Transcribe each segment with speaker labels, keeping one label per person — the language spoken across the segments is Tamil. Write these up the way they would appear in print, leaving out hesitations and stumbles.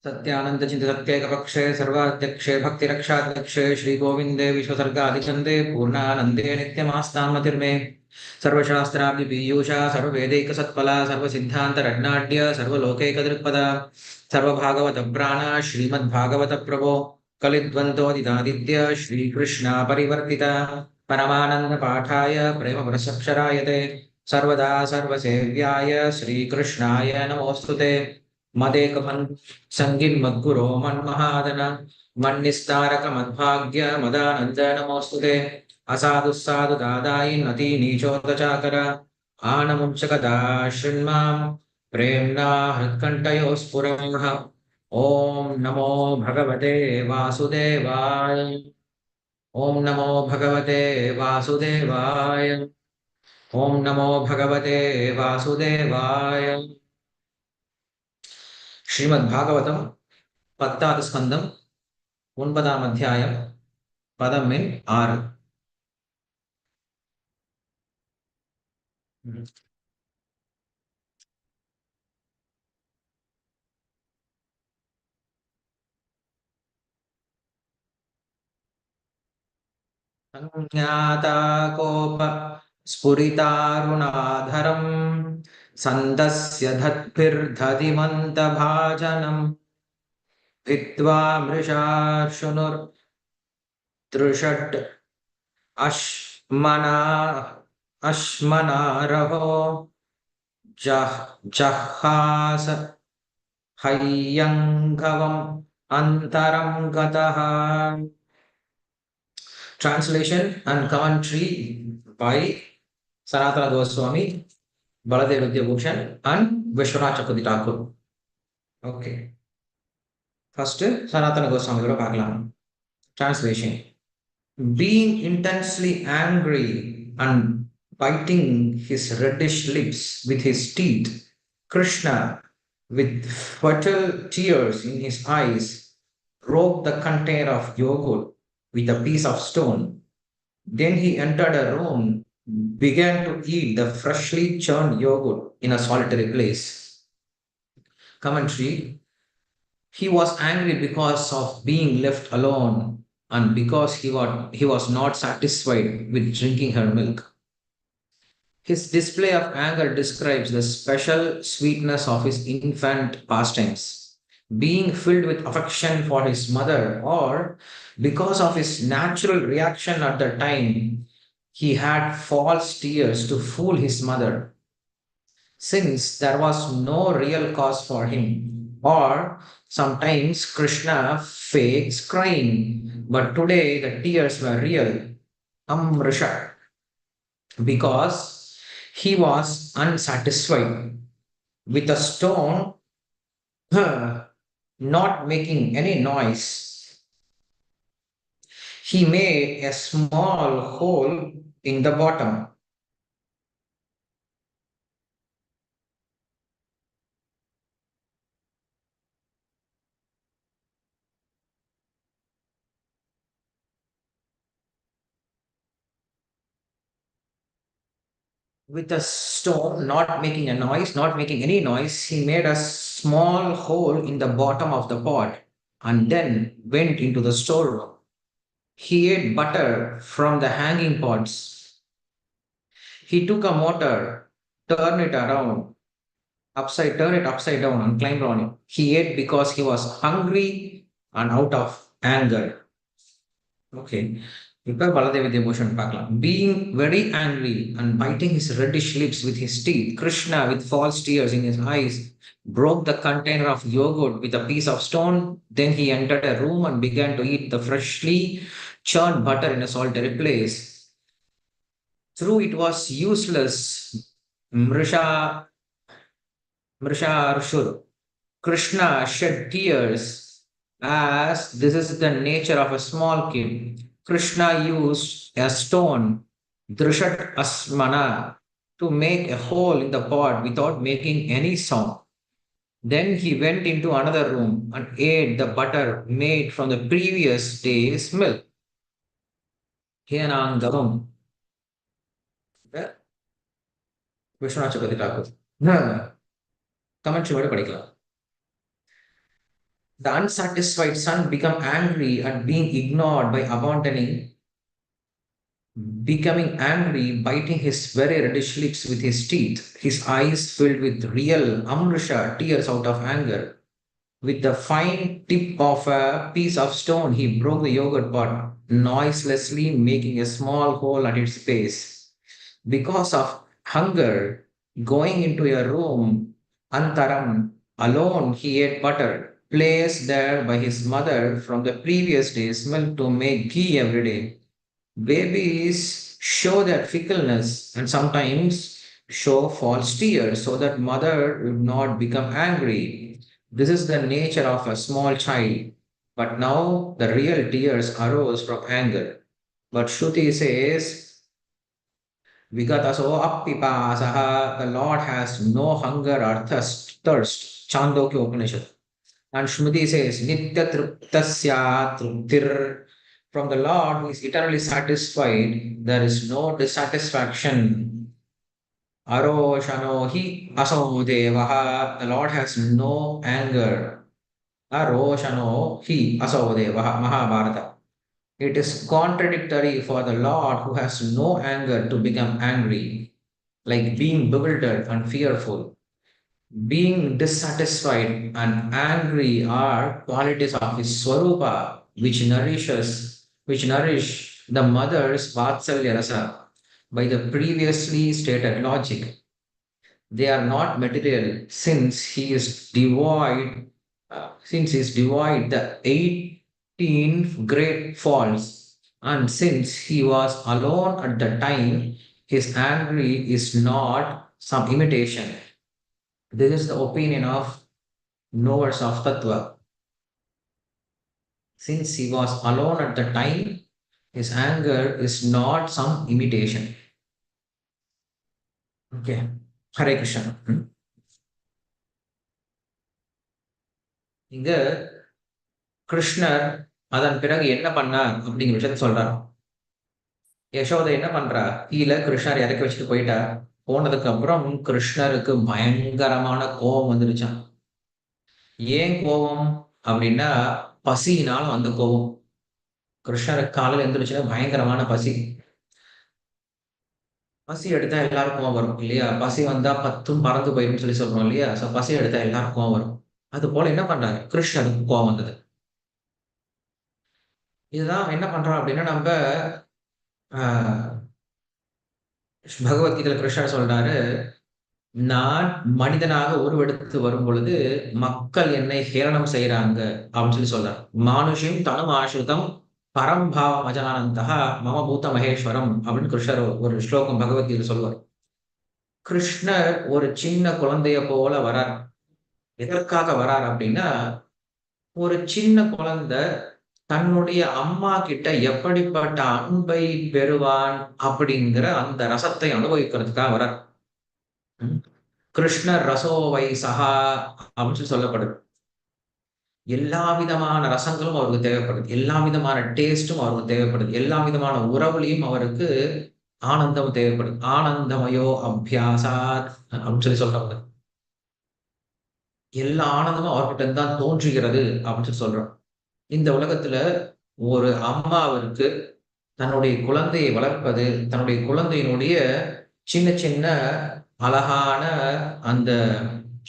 Speaker 1: सत्यानंद चिंत सत्येकपक्षे सर्वाध्यक्षे भक्तिरक्षाध्यक्षे श्रीगोविंदे विश्वसर्गाधिकन्दे पूर्णानन्दे नित्यमास्तान्मतिर्मे सर्वशास्त्राब्धिपीयूषा सर्ववेदैकसत्फला सर्वसिद्धान्तरत्नाढ्य सर्वलोकैकदृक्पदा सर्वभागवतप्राणा श्रीमद्भागवतप्रभो कलिद्वन्द्वोदितादित्य श्रीकृष्णा परिवर्तिता परमानन्दपाठाय प्रेमप्रसक्षरायते सर्वदा सर्वसेव्याय श्रीकृष्णाय नमोऽस्तुते मदेकपन् संगिन्मद्गुरो मन्महादन मन्निस्तारक मद्भाग्य मदानन्द नमोऽस्तुते असाधुः साधु दादायिन् अति नीचोदचाकर आनमुञ्चकदा शृण्मां प्रेम्णा हृत्कण्ठयोः स्फुरः ॐ नमो भगवते वासुदेवाय ॐ नमो भगवते वासुदेवाय ॐ नमो भगवते वासुदेवाय श्रीमद्भागवतम 10வது ஸ்கந்தம் 9ஆம் அத்தியாயம் பதம் எண் 6 संज्ञाता कोप स्फुरितारुणाधरं सन्दस्य धत्भिर्दधिमन्तभाजनम् भित्वा मृषार्षुनुर्दृषट् अश्मनारहो जहास हय्यङ्गवम् अन्तरं गतः. Translation and commentary by Sanatana Goswami, Baladev Vidyabhushan and Vishwanath Chakravarti Thakur. Okay. First, Sanatana Goswami Paakalam. Translation. Being intensely angry and biting his reddish lips with his teeth, Krishna, with fertile tears in his eyes, broke the container of yogurt with a piece of stone. Then he entered a room, began to eat the freshly churned yogurt in a solitary place. Commentary. He was angry because of being left alone and because he was not satisfied with drinking her milk. His display of anger describes the special sweetness of his infant pastimes. Being filled with affection for his mother, or because of his natural reaction at the time, he had false tears to fool his mother. Since there was no real cause for him, or sometimes Krishna fakes crying, but today the tears were real, Amrisha, because he was unsatisfied with a stone not making any noise. He made a small hole in the bottom. With a stone not making a noise, not making any noise, he made a small hole in the bottom of the pot and then went into the storeroom. He ate butter from the hanging pots. He took a mortar, turn it upside down and climbed on it. He ate because he was hungry and out of anger. Okay. Being very angry and biting his reddish lips with his teeth, Krishna, with false tears in his eyes, broke the container of yogurt with a piece of stone. Then he entered a room and began to eat the freshly churned butter in a solitary place. Through it was useless, Mrisha Arshur. Krishna shed tears, as this is the nature of a small kid. Krishna used a stone, Drishat Asmana, to make a hole in the pot without making any sound. Then he went into another room and ate the butter made from the previous day's milk. Hyanangavam. Vishwanath Chakravarti Thakur. Commentary படிக்கலாம். The unsatisfied son become angry at being ignored by abandoning, becoming angry, biting his very reddish lips with his teeth, his eyes filled with real amrusha tears out of anger. With the fine tip of a piece of stone, he broke the yogurt pot, noiselessly making a small hole at its base. Because of hunger, going into a room, Antaram, alone, he ate butter, placed there by his mother from the previous day's milk to make ghee every day. Babies show their fickleness and sometimes show false tears so that mother would not become angry. This is the nature of a small child. But now the real tears arose from anger. But Shruti says, Vigataso appipasaha, the Lord has no hunger or thirst. Chandogya Upanishad. And Shruti says, Nitya triptasya truptir. From the Lord who is eternally satisfied, there is no dissatisfaction. Aroshano hi asau devaha. The Lord has no anger. Aroshano hi asau devaha. Mahabharata. It is contradictory for the Lord who has no anger to become angry, like being bewildered and fearful. Being dissatisfied and angry are qualities of his swarupa, which nourish the mother's vatsalya rasa by the previously stated logic. They are not material since he is devoid the 18 great faults, and since he was alone at the time, his angry is not some imitation. This is the opinion of knowers of Tattva. Since he was alone at the time, his anger is not some imitation. Okay. Hare Krishna. இங்க கிருஷ்ணர் அதன் பிறகு என்ன பண்ணார் அப்படிங்கிற விஷயத்த சொல்றார். யசோதை என்ன பண்றா? கீழே கிருஷ்ணர் இறக்கி வச்சுட்டு போயிட்டா. போனதுக்கு அப்புறம் கிருஷ்ணருக்கு பயங்கரமான கோபம் வந்துருச்சான். ஏன் கோபம் அப்படின்னா பசியினால வந்த கோபம். கிருஷ்ணருக்கு காலையில் எழுந்திருச்சுன்னா பயங்கரமான பசி. பசி எடுத்தா எல்லாருக்கும் வரும் இல்லையா? பசி வந்தா பத்தும் பறந்து போயிடும் சொல்லி சொல்றோம் இல்லையா? ஸோ பசி எடுத்தா எல்லாருக்கும் வரும். அது போல என்ன பண்றாரு? கிருஷ்ணருக்கு கோபம் வந்தது. இதுதான் என்ன பண்றோம் அப்படின்னா நம்ம பகவத்கீதையில கிருஷ்ணர் சொல்றாரு, நான் மனிதனாக உருவெடுத்து வரும் பொழுது மக்கள் என்னை ஹேளனம் செய்யறாங்க அப்படின்னு சொல்லி சொல்றாரு. மானுஷிம் தனும் ஆசிரிதம் பரம்பாவம் அஜானந்தா மம பூத்த மகேஸ்வரம் அப்படின்னு கிருஷ்ணர் ஒரு ஸ்லோகம் பகவத்கீதையில சொல்லுவார். கிருஷ்ணர் ஒரு சின்ன குழந்தைய போல வரார். எதற்காக வரார் அப்படின்னா, ஒரு சின்ன குழந்தை தன்னுடைய அம்மா கிட்ட எப்படிப்பட்ட அன்பை பெறுவான் அப்படிங்கிற அந்த ரசத்தை அனுபவிக்கிறதுக்காக வரார். கிருஷ்ணர் ரசோவை சகா அப்படின்னு சொல்லி சொல்லப்படுது. எல்லா விதமான ரசங்களும் அவருக்கு தேவைப்படுது. எல்லா விதமான டேஸ்டும் அவருக்கு தேவைப்படுது. எல்லா விதமான உறவுலையும் அவருக்கு ஆனந்தம் தேவைப்படுது. ஆனந்தமயோ அபியாசாத் அப்படின்னு சொல்லி சொல்றாங்க. எல்லா ஆனந்தமும் அவர்கிட்ட இருந்து தான் தோன்றுகிறது அப்படின்னு சொல்லி சொல்றோம். இந்த உலகத்துல ஒரு அம்மாவிற்கு தன்னுடைய குழந்தையை வளர்ப்பது, தன்னுடைய குழந்தையினுடைய சின்ன சின்ன அழகான அந்த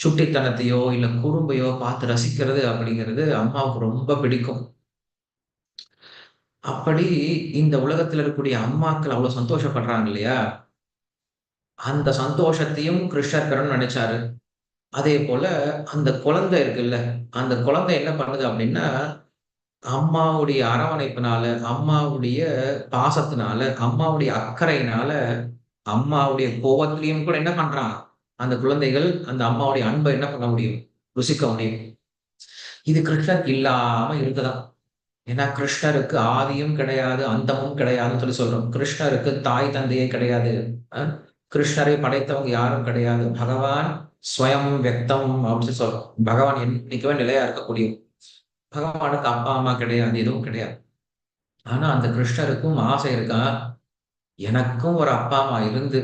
Speaker 1: சுட்டித்தனத்தையோ இல்ல குறும்பையோ பார்த்து ரசிக்கிறது அப்படிங்கிறது அம்மாவுக்கு ரொம்ப பிடிக்கும். அப்படி இந்த உலகத்துல இருக்கக்கூடிய அம்மாக்கள் அவ்வளவு சந்தோஷப்படுறாங்க இல்லையா? அந்த சந்தோஷத்தையும் கிருஷ்ணர் பெறணும்னு நினைச்சாரு. அதே போல அந்த குழந்தை இருக்குல்ல, அந்த குழந்தை என்ன பண்ணுது அப்படின்னா, அம்மாவுடைய அரவணைப்பினால, அம்மாவுடைய பாசத்தினால, அம்மாவுடைய அக்கறையினால, அம்மாவுடைய கோபத்திலையும் கூட என்ன பண்றான்? அந்த குழந்தைகள் அந்த அம்மாவுடைய அன்பை என்ன பண்ண முடியும்? ருசிக்க முடியும். இது கிருஷ்ணருக்கு இல்லாம இருக்குதான். ஏன்னா கிருஷ்ணருக்கு ஆதியும் கிடையாது, அந்தமும் கிடையாதுன்னு சொல்லி சொல்றோம். கிருஷ்ணருக்கு தாய் தந்தையே கிடையாது. கிருஷ்ணரை படைத்தவங்க யாரும் கிடையாது. பகவான் ஸ்வயம் வியக்தம் அப்படின்னு சொல்றோம். பகவான் என்னைக்குமே நிலையா இருக்கக்கூடிய. பகவானுக்கு அப்பா அம்மா கிடையாது, எதுவும் கிடையாது. ஆனா அந்த கிருஷ்ணருக்கும் ஆசை இருக்கா? எனக்கும் ஒரு அப்பா அம்மா இருந்து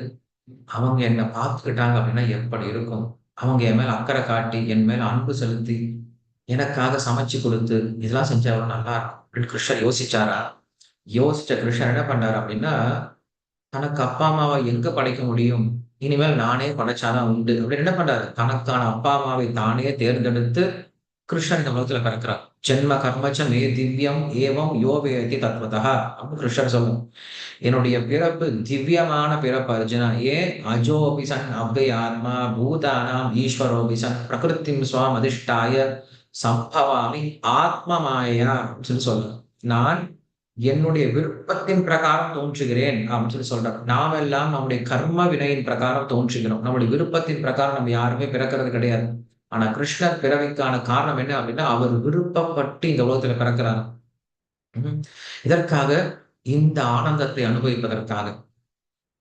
Speaker 1: அவங்க என்னை பார்த்துக்கிட்டாங்க அப்படின்னா எப்படி இருக்கும்? அவங்க என் மேல அக்கறை காட்டி, என் மேல அன்பு செலுத்தி, எனக்காக சமைச்சு கொடுத்து இதெல்லாம் செஞ்சா எவ்வளவு நல்லா இருக்கும் அப்படின்னு கிருஷ்ணர் யோசிச்சாரா? யோசிச்ச கிருஷ்ணர் என்ன பண்ணாரு அப்படின்னா, தனக்கு அப்பா அம்மாவை எங்க படைக்க முடியும்? இனிமேல் நானே படைச்சாதான் உண்டு அப்படின்னு என்ன பண்றாரு? தனக்கான அப்பா அம்மாவை தானே தேர்ந்தெடுத்து கிருஷ்ணன் இந்த உலகத்துல பிறக்கிறார். ஜென்ம கர்மச்ச மே திவ்யம் ஏவம் யோ வேதி தத்வதா அப்படின்னு கிருஷ்ணர் சொல்லும். என்னுடைய பிறப்பு திவ்யமான பிறப்பு அர்ஜுனா. ஏன் அஜோபி சன் அவ்யயாத்மா பூதானாம் ஈஸ்வரோபி சன் பிரகிருதிம் ஸ்வாம் அதிஷ்டாய சம்பவாமி ஆத்ம மாயா அப்படின்னு சொல்லி சொல்றேன். நான் என்னுடைய விருப்பத்தின் பிரகாரம் தோன்றுகிறேன் அப்படின்னு சொல்லி சொல்றார். நாம் எல்லாம் நம்முடைய கர்ம வினையின் பிரகாரம் தோன்றுகிறோம். நம்முடைய விருப்பத்தின் பிரகாரம் நம்ம யாருமே பிறக்கிறது கிடையாது. ஆனா கிருஷ்ணர் பிறவிக்கான காரணம் என்ன அப்படின்னா, அவர் விருப்பப்பட்டு இந்த உலகத்துல பிறக்கிறார். இதற்காக இந்த ஆனந்தத்தை அனுபவிப்பதற்காக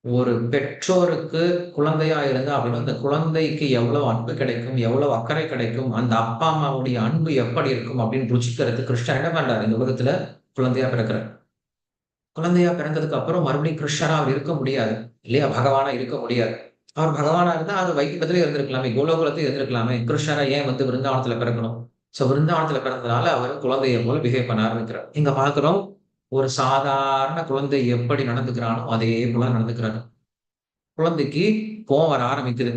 Speaker 1: ஒரு பெற்றோருக்கு குழந்தையா இருந்தா அப்படின்னா அந்த குழந்தைக்கு எவ்வளவு அன்பு கிடைக்கும், எவ்வளவு அக்கறை கிடைக்கும், அந்த அப்பா அம்மாவுடைய அன்பு எப்படி இருக்கும் அப்படின்னு ருசிக்கிறதுக்கு கிருஷ்ணர் என்ன பண்றாரு? இந்த உலகத்துல குழந்தையா பிறக்கிறார். குழந்தையா பிறந்ததுக்கு அப்புறம் மறுபடியும் கிருஷ்ணரா அவர் இருக்க முடியாது இல்லையா? பகவானா இருக்க முடியாது. அவர் பகவானா இருந்தா அது வைகுண்டத்திலே இருந்திருக்கலாமே, கோலோகுலத்திலே இருந்திருக்கலாமே. கிருஷ்ணரா ஏன் வந்து விருந்தாவனத்துல பிறக்கணும்? சோ விருந்தாவனத்துல பிறந்ததுனால அவர் குழந்தையை போல பிஹேவ் பண்ண ஆரம்பிக்கிறார். இங்க பார்க்கிறோம், ஒரு சாதாரண குழந்தை எப்படி நடந்துக்கிறானோ அதே போல நடந்துக்கிறாரு. குழந்தைக்கு கோவம் வர ஆரம்பிக்குது.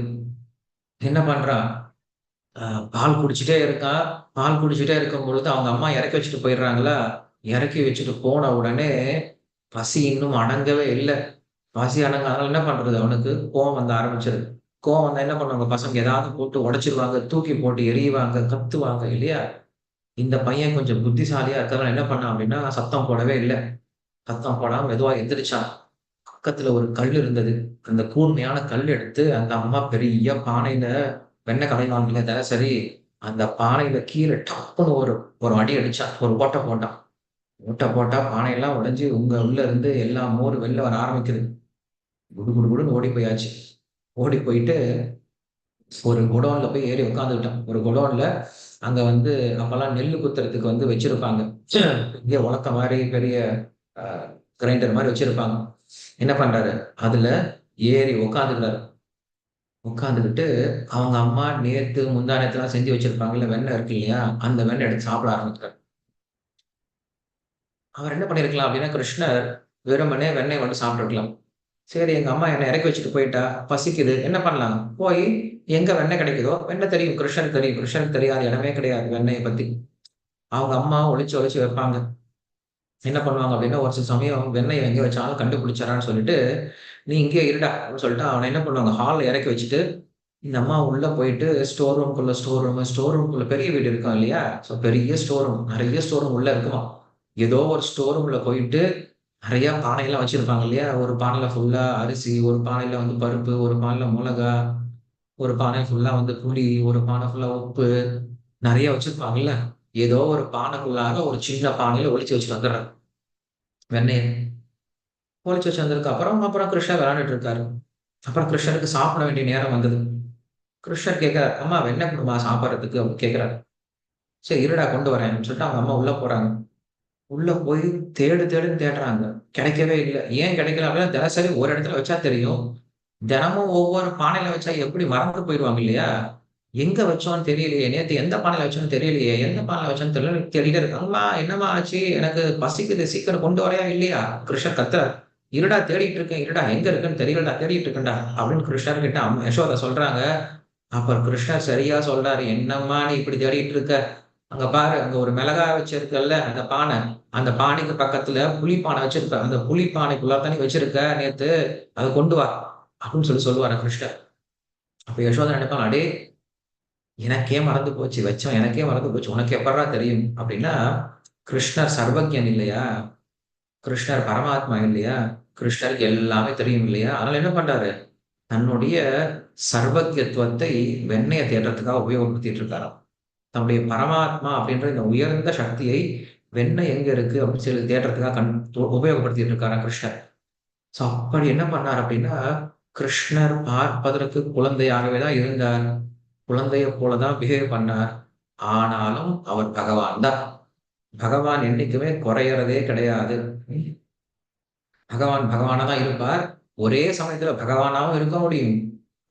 Speaker 1: என்ன பண்றான்? பால் குடிச்சிட்டே இருக்கான். பால் குடிச்சிட்டே இருக்கும் பொழுது அவங்க அம்மா இறக்கி வச்சுட்டு போயிடுறாங்களா? இறக்கி வச்சுட்டு போன உடனே பசி இன்னும் அடங்கவே இல்ல. பசி அடங்காதனால என்ன பண்றது? அவனுக்கு கோவம் வந்த ஆரம்பிச்சது. கோவம் வந்தா என்ன பண்ணுவாங்க பசங்க? ஏதாவது போட்டு உடைச்சிருவாங்க, தூக்கி போட்டு எறியுவாங்க, கத்துவாங்க இல்லையா? இந்த பையன் கொஞ்சம் புத்திசாலியா இருக்கிறதுனால என்ன பண்ணான் அப்படின்னா, சத்தம் போடவே இல்ல. சத்தம் போடாம மெதுவா எந்திரிச்சான். பக்கத்துல ஒரு கல் இருந்தது. அந்த கூர்மையான கல் எடுத்து அந்த அம்மா பெரிய பானையில வெண்ணெய் கடைவாங்கல்ல தினசரி, அந்த பானையில கீழ டப்புன்னு ஒரு ஒரு அடி அடிச்சான். ஒரு ஓட்ட போட்டான். ஓட்ட போட்டா பானையெல்லாம் உடைஞ்சு உள்ள இருந்து எல்லா மோரும் வெளில வர ஆரம்பிக்குது. குடு குடு குடுன்னு ஓடி போயாச்சு. ஓடி போயிட்டு ஒரு குடோன்ல போய் ஏறி உட்கார்ந்துக்கிட்டான். ஒரு குடோன்ல அங்க வந்து அப்பல்லாம் நெல்லு குத்துறதுக்கு வந்து வச்சிருப்பாங்க. இங்க உலக்க மாரி பெரிய அ கிரைண்டர் மாரி வச்சிருப்பாங்க. என்ன பண்றாரு? அதுல ஏறி உட்கார்ந்துக்கிறாரு. உட்கார்ந்துகிட்டு அவங்க அம்மா நேத்து முந்தா நேத்துலாம் செஞ்சு வச்சிருப்பாங்கல்ல, வெண்ணெய் இருக்கு இல்லையா? அந்த வெண்ணெய் எடுத்து சாப்பிட ஆரம்பிக்கிறார். அவர் என்ன பண்ணியிருக்கலாம் அப்படின்னா, கிருஷ்ணர் வெறுமனே வெண்ணெய மட்டும் சாப்பிட்டுருக்கலாம். சரி எங்க அம்மா என்ன இறக்கி வச்சுட்டு போயிட்டா, பசிக்குது. என்ன பண்ணலாம்? போய் எங்க வெண்ணெய் கிடைக்குதோ வெண்ணெய் தெரியும். கிருஷ்ணருக்கு தெரியும். கிருஷ்ணருக்கு தெரியாத இடமே கிடையாது வெண்ணெய பத்தி. அவங்க அம்மா ஒளிச்சு ஒளிச்சு வைப்பாங்க. என்ன பண்ணுவாங்க அப்படின்னா, ஒரு சில சமயம் வெண்ணெய எங்க வச்சாலும் கண்டுபிடிச்சிடறான்னு சொல்லிட்டு, "நீ இங்கேயே இருடா" அப்படின்னு சொல்லிட்டு அவன என்ன பண்ணுவாங்க, ஹால்ல இறக்கி வச்சுட்டு, இந்த அம்மா உள்ள போயிட்டு ஸ்டோர் ரூம்குள்ள பெரிய வீடு இருக்கும் இல்லையா? ஸோ பெரிய ஸ்டோர் ரூம். நெறைய ஸ்டோர் ரூம் உள்ள இருக்குமாம். ஏதோ ஒரு ஸ்டோர் ரூம்ல போயிட்டு நெறைய பானைலாம் வச்சிருப்பாங்க இல்லையா? ஒரு பானையில ஃபுல்லா அரிசி, ஒரு பானையில வந்து பருப்பு, ஒரு பானையில மொளகா, ஒரு பானை ஃபுல்லா வந்து புளி, ஒரு பானை ஃபுல்லா உப்பு, நெறைய வச்சிருப்பாங்கல்ல. ஏதோ ஒரு பானைக்குள்ளார ஒரு சின்ன பானையில ஒளிச்சு வச்சுட்டு வந்துர்றாரு வெண்ணெய. ஒளிச்சு வச்சு வந்ததுக்கு அப்புறம் கிருஷ்ணர் விளையாண்டுட்டு இருக்காரு. அப்புறம் கிருஷ்ணருக்கு சாப்பிட வேண்டிய நேரம் வந்தது. கிருஷ்ணர் கேட்கிறார், "அம்மா வெண்ணெய் குடும்மா சாப்பிடுறதுக்கு" அப்படின்னு கேட்கிறாரு. "சரி இருடா கொண்டு வரேன்" அப்படின்னு சொல்லிட்டு அவங்க அம்மா உள்ள போறாங்க. உள்ள போய் தேடுன்னு தேடுறாங்க. கிடைக்கவே இல்ல. ஏன் கிடைக்கல அப்படின்னா, தினசரி ஒரு இடத்துல வச்சா தெரியும். தினமும் ஒவ்வொரு பானையில வச்சா எப்படி மறந்து போயிருவாங்க இல்லையா? எங்க வச்சோம்ன்னு தெரியலையே! நேத்து எந்த பானையில வச்சோம்ன்னு தெரியலையே! எந்த பானையில வச்சோம்ன்னு தெரியல தேடிட்டே இருக்காங்க. "அம்மா என்னம்மா ஆச்சு? எனக்கு பசிக்குது. சீக்கிரம் கொண்டு வர்றியா இல்லையா?" கிருஷ்ணர் கத்துறாரு. "இருடா தேடிட்டு இருக்கேன். இருடா எங்க இருக்குன்னு தெரியலடா. தேடிட்டு இருக்கேன்டா" அப்படின்னு கிருஷ்ணர் கிட்ட யசோதா சொல்றாங்க. அப்புறம் கிருஷ்ணர் சரியா சொல்றாரு. "என்னம்மா நீ இப்படி தேடிட்டு இருக்க? அங்க பாரு, அங்க ஒரு மிளகாய் வச்சிருக்கல்ல அந்த பானை. அந்த பானைக்கு பக்கத்துல புளி பானை வச்சிருப்ப. அந்த புளி பானைக்குள்ளார தான் நீ வச்சிருக்க நேத்து. அத கொண்டு வா." அப்படின்னு சொல்லுவாராம் கிருஷ்ணர். அப்ப யசோதா நினைப்பாங்க, "அடே! எனக்கே மறந்து போச்சு. வச்சோம் எனக்கே மறந்து போச்சு. உனக்கு எப்புட்றா தெரியும்?" அப்படின்னா, கிருஷ்ணர் சர்வஜன் இல்லையா? கிருஷ்ணர் பரமாத்மா இல்லையா? கிருஷ்ணருக்கு எல்லாமே தெரியும் இல்லையா? அதனால என்ன பண்றாரு? தன்னுடைய சர்வக்யத்துவத்தை வெண்ணெய தேடுறதுக்காக உபயோகப்படுத்திட்டு இருக்காராம். தன்னுடைய பரமாத்மா அப்படின்ற இந்த உயர்ந்த சக்தியை வெண்ணெய் எங்க இருக்கு அப்படின்னு சொல்லி தேடுறதுக்காக உபயோகப்படுத்திட்டு இருக்காராம் கிருஷ்ணர். சோ அப்படி என்ன பண்ணார் அப்படின்னா, கிருஷ்ணர் பார்ப்பதற்கு குழந்தையாகவே தான் இருந்தார். குழந்தைய போல தான் பிஹேவ் பண்ணார். ஆனாலும் அவர் பகவான் தான். பகவான் என்னைக்குமே குறையறதே கிடையாது. பகவான் பகவானா தான் இருப்பார். ஒரே சமயத்துல பகவானாவும் இருக்க முடியும்.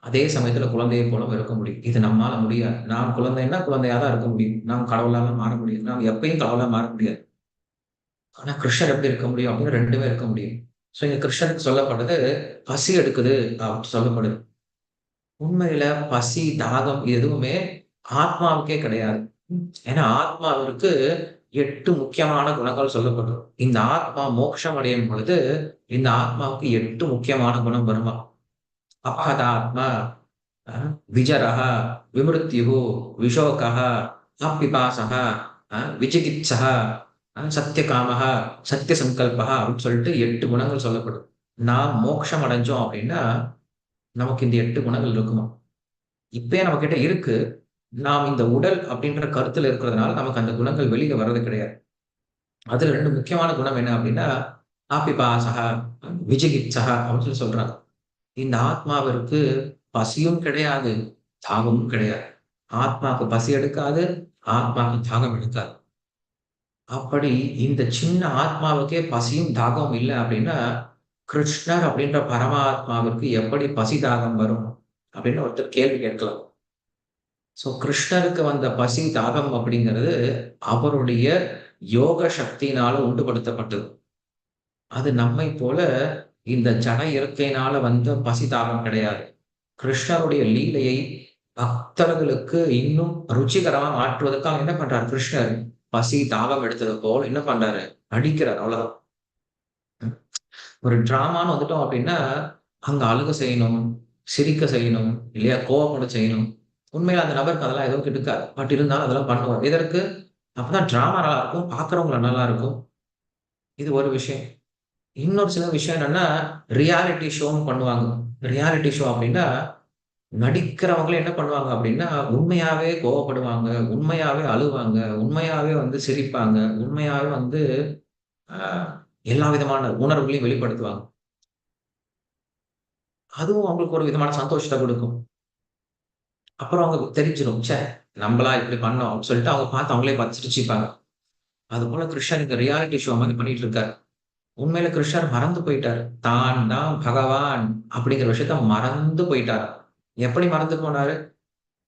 Speaker 1: அதே சமயத்துல குழந்தையை போலவும் இருக்க முடியும். இது நம்மால முடியாது. நாம் குழந்தைன்னா குழந்தையா தான் இருக்க முடியும். நாம் கடவுளால மாற முடியாது. நாம் எப்பயும் கடவுளா மாற முடியாது. ஆனா கிருஷ்ணர் எப்படி இருக்க முடியும் அப்படின்னு 2மே இருக்க முடியும். ஸோ இங்க கிருஷ்ணருக்கு சொல்லப்படுது, பசி எடுக்குது அப்படின்னு சொல்லப்படுது. உண்மையில பசி, தாகம் எதுவுமே ஆத்மாவுக்கே கிடையாது. ஏன்னா ஆத்மாவிற்கு 8 முக்கியமான குணங்கள் சொல்லப்படும். இந்த ஆத்மா மோட்சம் அடையும் பொழுது, இந்த ஆத்மாவுக்கு 8 முக்கியமான குணம் வருமாம். அபஹதாத்மா, அ விஜரஹ, விமிருத்யுஹு, விஷோகஹ, அப்பிபாசஹ, விசிகித்சஹ, சத்யகாமஹ, சத்யசங்கல்பஹ அப்படின்னு சொல்லிட்டு 8 குணங்கள் சொல்லப்படும். நாம் மோட்சம் அடைஞ்சோம் அப்படின்னா, நமக்கு இந்த 8 குணங்கள் இருக்குமாம். இப்பயே நம்மகிட்ட இருக்கு. நாம் இந்த உடல் அப்படின்ற கருத்துல இருக்கிறதுனால நமக்கு அந்த குணங்கள் வெளியில வர்றது கிடையாது. அதுல 2 முக்கியமான குணம் என்ன அப்படின்னா, ஆபிபாசஹ, விஜிகித்சஹ அப்படின்னு சொல்லி சொல்றாங்க. இந்த ஆத்மாவிற்கு பசியும் கிடையாது, தாகமும் கிடையாது. ஆத்மாக்கு பசி எடுக்காது, ஆத்மாக்கு தாகம் எடுக்காது. அப்படி இந்த சின்ன ஆத்மாவுக்கே பசியும், தாகமும் இல்ல அப்படின்னா, கிருஷ்ணர் அப்படின்ற பரமாத்மாவிற்கு எப்படி பசி, தாகம் வரும்? அப்படின்னு ஒருத்தர் கேள்வி கேட்கலாம். கிருஷ்ணருக்கு வந்த பசி, தாகம் அப்படிங்கிறது அவருடைய யோக சக்தியினால உண்டுபடுத்தப்பட்டது. அது நம்மைப் போல இந்த ஜட இயற்கையினால வந்த பசி, தாகம் கிடையாது. கிருஷ்ணருடைய லீலையை பக்தர்களுக்கு இன்னும் ருசிகரமா மாற்றுவதற்கு அவர் என்ன பண்றாரு? கிருஷ்ணர் பசி, தாகம் எடுத்தது போல என்ன பண்றாரு? நடிக்கிறார் அவ்வளவுதான். ஒரு டிராமான்னு வந்துட்டோம் அப்படின்னா, அங்க அழுக செய்யணும், சிரிக்க செய்யணும், இல்லையா? கோவப்பட செய்யணும். உண்மையில அந்த நபருக்கு அதெல்லாம் எதுவும் கெடுக்காது. பட் இருந்தாலும் அதெல்லாம் பண்ணுவார். எதற்கு? அப்பதான் டிராமா நல்லாருக்கும். பார்க்கிறவங்களுக்கு நல்லாருக்கும். இது ஒரு விஷயம். இன்னொரு சில விஷயம் என்னன்னா, ரியாலிட்டி ஷோன்னு பண்ணுவாங்க. ரியாலிட்டி ஷோ அப்டின்னா, நடிக்கிறவங்களே என்ன பண்ணுவாங்க அப்டின்னா, உண்மையாவே கோவப்படுவாங்க, உண்மையாவே அழுவாங்க, உண்மையாவே வந்து சிரிப்பாங்க, உண்மையாவே வந்து அ எல்லா விதமான உணர்வுகளையும் வெளிப்படுத்துவாங்க. அதுவும் அவங்களுக்கு ஒரு விதமான சந்தோஷத்த குடுக்கும். அப்புறம் அவங்களுக்கு தெரிஞ்சிரும். ச்சே! நம்பளா இப்டி பண்ணோம் அப்டின்னு சொல்லிட்டு அவங்க பார்த்து அவங்களே பார்த்து சிரிச்சுப்பாங்க. அதுபோல கிருஷ்ணர் இந்த ரியாலிட்டி ஷோ மாரி பண்ணிட்டு இருக்காரு. உண்மையில கிருஷ்ணர் மறந்து போயிட்டாரு. தான் தான் பகவான் அப்படிங்கிற விஷயத்த மறந்து போயிட்டாரு. எப்படி மறந்து போனாரு?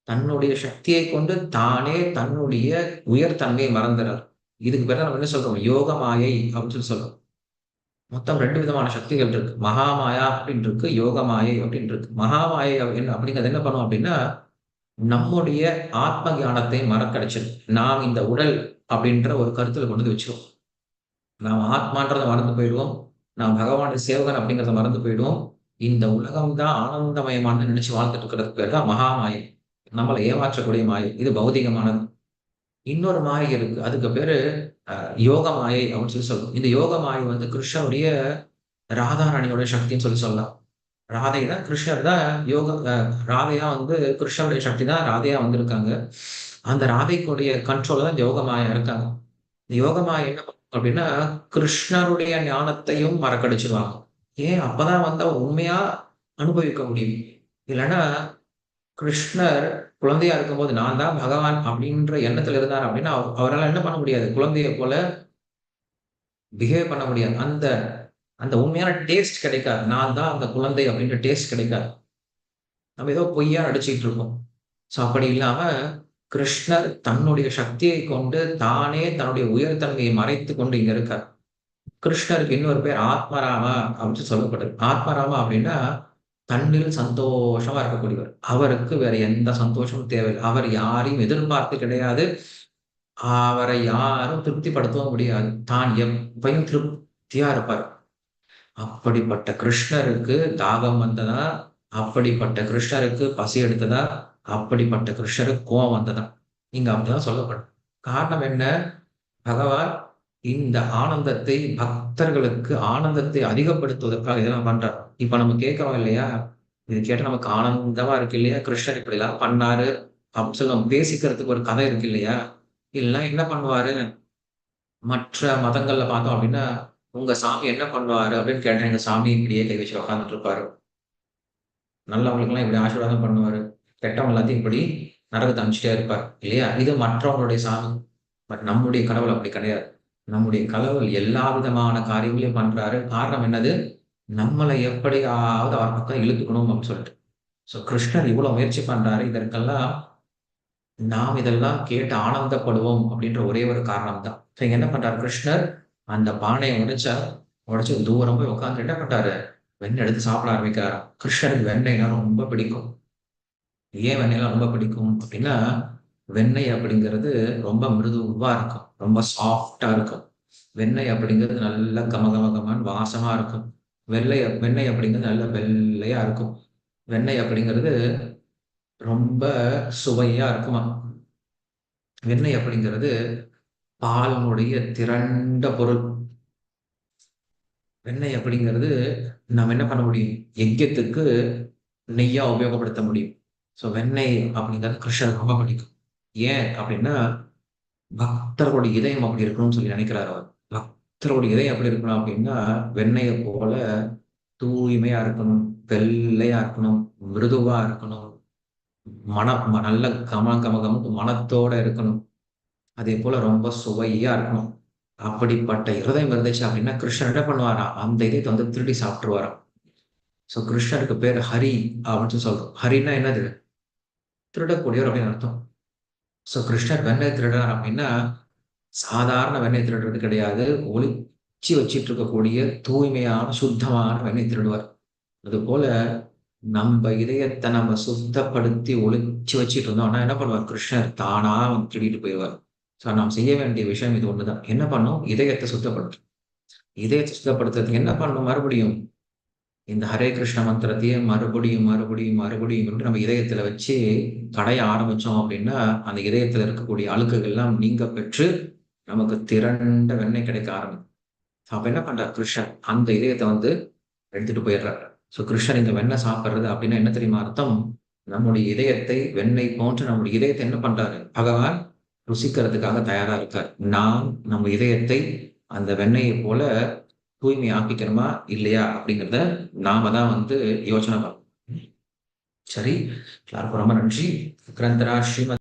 Speaker 1: தன்னுடைய சக்தியை கொண்டு தானே தன்னுடைய உயர் தன்மையை மறந்துறார். இதுக்கு பேர் தான் நம்ம என்ன சொல்றோம்? யோக மாயை அப்படின்னு சொல்லி சொல்றோம். மொத்தம் 2 விதமான சக்திகள் இருக்கு. மகாமாயா அப்படின்னு இருக்கு. யோக மாயை அப்படின்னு இருக்கு. மகாமாயை என்ன அப்படிங்கிறது என்ன பண்ணும் அப்படின்னா, நம்முடைய ஆத்ம ஞானத்தை மறக்கடிச்சிரும். நாம் இந்த உடல் அப்படின்ற ஒரு கருத்துல கொண்டு வந்து வச்சுரும். நாம் ஆத்மான்றத மறந்து போயிடுவோம். நான் பகவானுடைய சேவகன் அப்படிங்கிறத மறந்து போயிடுவோம். இந்த உலகம் தான் ஆனந்தமயமானதுன்னு நினைச்சு வாழ்ந்துட்டு இருக்கிறதுக்கு பேரு தான் மகாமாயை. நம்மள ஏமாற்றக்கூடிய மாயை. இது பௌதிகமானது. இன்னொரு மாயை இருக்கு. அதுக்கு பேரு அ யோக மாயை அப்படின்னு சொல்லி சொல்லுவோம். இந்த யோக மாயை வந்து கிருஷ்ணருடைய ராதாராணியோட சக்தின்னு சொல்லி சொல்லலாம். ராதை தான் கிருஷ்ணர் தான் யோக ராதையா வந்து கிருஷ்ணருடைய சக்தி தான் ராதையா வந்திருக்காங்க. அந்த ராதைக்குடைய கண்ட்ரோல்ல தான் இந்த யோக மாயா இருக்காங்க. இந்த யோக மாயை என்ன பண்ணும் அப்படின்னா, கிருஷ்ணருடைய ஞானத்தையும் மறக்கடிச்சுருவாங்க. ஏன்? அப்பதான் வந்து அவங்க உண்மையா அனுபவிக்க முடியும். இல்லன்னா கிருஷ்ணர் குழந்தையா இருக்கும்போது, நான் தான் பகவான் அப்படின்ற எண்ணத்துல இருந்தார் அப்படின்னா, அவரால என்ன பண்ண முடியாது? குழந்தைய போல பிஹேவ் பண்ண முடியாது. அந்த அந்த உண்மையான டேஸ்ட் கிடைக்காது. நான் தான் அந்த குழந்தை அப்படின்ற டேஸ்ட் கிடைக்காது. நம்ம ஏதோ பொய்யா நடிச்சுட்டு இருப்போம். அப்படி இல்லாம கிருஷ்ணர் தன்னுடைய சக்தியை கொண்டு தானே தன்னுடைய உயர் தன்மையை மறைத்துக் கொண்டு இங்க இருக்கார். கிருஷ்ணருக்கு இன்னொரு பேர் ஆத்மராமா அப்படின்னு சொல்லப்படுது. ஆத்மராமா அப்படின்னா, தன்னில் சந்தோஷமா இருக்கக்கூடியவர். அவருக்கு வேற எந்த சந்தோஷமும் தேவையில்ல. அவர் யாரையும் எதிர்பார்த்து கிடையாது. அவரை யாரும் திருப்திப்படுத்தவும் முடியாது. தான் எப்பயும் திருப்தியா இருப்பார். அப்படிப்பட்ட கிருஷ்ணருக்கு தாகம் வந்ததா? அப்படிப்பட்ட கிருஷ்ணருக்கு பசி எடுத்ததா? அப்படிப்பட்ட கிருஷ்ணருக்கு கோவம் வந்ததா? இங்க அப்படிதான் சொல்லப்படும். காரணம் என்ன? பகவான் இந்த ஆனந்தத்தை பக்தர்களுக்கு ஆனந்தத்தை அதிகப்படுத்துவதற்காக இதெல்லாம் பண்றார். இப்ப நம்ம கேட்கிறோம் இல்லையா? இது கேட்டா நமக்கு ஆனந்தமா இருக்கு இல்லையா? கிருஷ்ணர் இப்படிலாம் பண்ணாரு அப்படின்னு சொல்லி நம்ம பேசிக்கிறதுக்கு ஒரு கதை இருக்கு இல்லையா? இல்லன்னா என்ன பண்ணுவாரு? மற்ற மதங்கள்ல பார்த்தோம் அப்படின்னா, உங்க சாமி என்ன பண்ணுவாரு? அப்படின்னு கேட்டா, எங்க சாமி இப்படியே கை வச்சுட்டு உட்கார்ந்துட்டு இருப்பாரு. நல்லவங்களுக்கெல்லாம் இப்படி ஆசீர்வாதம் பண்ணுவாரு. கெட்டவங்க எல்லாத்தையும் இப்படி நரகத்துக்கு அனுப்பிச்சுட்டே இருப்பார். இல்லையா? இது மற்றவங்களுடைய சாமி. பட் நம்முடைய கடவுள் அப்படி கிடையாது. நம்முடைய கடவுள் எல்லா விதமான காரியங்களையும் பண்றாரு. காரணம் என்னது? நம்மள எப்படியாவது அவர் பக்கம் இழுத்துக்கணும் அப்படின்னு சொல்லிட்டு. ஸோ கிருஷ்ணர் இவ்வளவு முயற்சி பண்றாரு. இதற்கெல்லாம் நாம் இதெல்லாம் கேட்டு ஆனந்தப்படுவோம் அப்படின்ற ஒரே ஒரு காரணம் தான். ஸோ இங்க என்ன பண்றாரு கிருஷ்ணர், அந்த பானையை உடைச்சு தூரம் போய் உட்கார்ந்து என்ன பண்றாரு, வெண்ணெய் எடுத்து சாப்பிட ஆரம்பிக்கிறாரு. கிருஷ்ணருக்கு வெண்ணெய்னா ரொம்ப பிடிக்கும். ஏன் வெண்ணெய்லாம் ரொம்ப பிடிக்கும் அப்படின்னா, வெண்ணெய் அப்படிங்கிறது ரொம்ப மிருதுவா இருக்கும். ரொம்ப சாஃப்ட்டா இருக்கும். வெண்ணெய் அப்படிங்கிறது நல்ல கம கம கமன்னு வாசமா இருக்கும். வெண்ணெய் அப்படிங்கிறது நல்ல வெள்ளையா இருக்கும். வெண்ணெய் அப்படிங்கிறது ரொம்ப சுவையா இருக்குமாம். வெண்ணெய் அப்படிங்கிறது பாலினுடைய திரண்ட பொருள். வெண்ணெய் அப்படிங்கிறது நம்ம என்ன பண்ண முடியும்? யஜ்யத்துக்கு நெய்யா உபயோகப்படுத்த முடியும். ஸோ வெண்ணெய் அப்படிங்கிறது கிருஷ்ணருக்கு ரொம்ப பிடிக்கும். ஏன் அப்படின்னா, பக்தர்களுடைய இதயம் அப்படி இருக்கணும்னு சொல்லி நினைக்கிறாரு அவர். பக்தர்களுடைய இதயம் எப்படி இருக்கணும் அப்படின்னா, வெண்ணெய போல தூய்மையா இருக்கணும், வெள்ளையா இருக்கணும், மிருதுவா இருக்கணும், நல்ல கம கம கமன்னு மணத்தோட இருக்கணும். அதேபோல ரொம்ப சுவையா இருக்கணும். அப்படிப்பட்ட இருதயம் இருந்துச்சு அப்படின்னா, கிருஷ்ணர் என்ன பண்ணுவாராம், அந்த இதயத்த வந்து திருடி சாப்பிட்டுருவாராம். ஸோ கிருஷ்ணருக்கு பேரு ஹரி அப்படின்னு சொல்லி சொல்றோம். ஹரின்னா என்னது? திருடக்கூடியவர் அப்படின்னு அர்த்தம். ஸோ கிருஷ்ணர் வெண்ணெய் திருடுறார் அப்படின்னா, சாதாரண வெண்ணெய் திருடுறது கிடையாது. ஒளிச்சு வச்சிட்டு இருக்கக்கூடிய தூய்மையான, சுத்தமான வெண்ணெய் திருடுவார். அதுபோல நம்ம இதயத்த நம்ம சுத்தப்படுத்தி ஒளிச்சு வச்சுட்டு இருந்தோம்னா என்ன பண்ணுவார் கிருஷ்ணர்? தானா வந்து திருடிட்டு போயிருவார். ஸோ நாம் செய்ய வேண்டிய விஷயம் இது ஒண்ணுதான். என்ன பண்ணணும்? இதயத்த சுத்தப்படுத்தணும். இதயத்த சுத்தப்படுத்துறதுக்கு என்ன பண்ணணும் மறுபடியும்? இந்த ஹரே கிருஷ்ண மந்திரத்தையே மறுபடியும், மறுபடியும், மறுபடியும் வந்து நம்ம இதயத்துல வச்சு கடைய ஆரம்பிச்சோம் அப்படின்னா, அந்த இதயத்துல இருக்கக்கூடிய அழுக்குகள் எல்லாம் நீங்க பெற்று, நமக்கு திரண்ட வெண்ணெய் கிடைக்க ஆரம்பிக்கும். அப்ப என்ன பண்றார் கிருஷ்ணர்? அந்த இதயத்த வந்து எடுத்துட்டு போயிடுறார். ஸோ கிருஷ்ணர் இந்த வெண்ணெய் சாப்பிடுறது அப்படின்னா என்ன தெரியுமா அர்த்தம்? நம்முடைய இதயத்தை வெண்ணெய் போன்று நம்முடைய இதயத்தை என்ன பண்றாரு? பகவான் ருசிக்கிறதுக்காக தயாரா இருக்கார். நாம் நம்ம இதயத்தை அந்த வெண்ணெயை போல தூய்மை ஆக்கிக்கணுமா இல்லையா அப்படிங்கிறத நாம தான் வந்து யோசனை பண்ணணும். சரி, எல்லாருக்கும் ரொம்ப நன்றி. கிரந்தரா ஸ்ரீமத்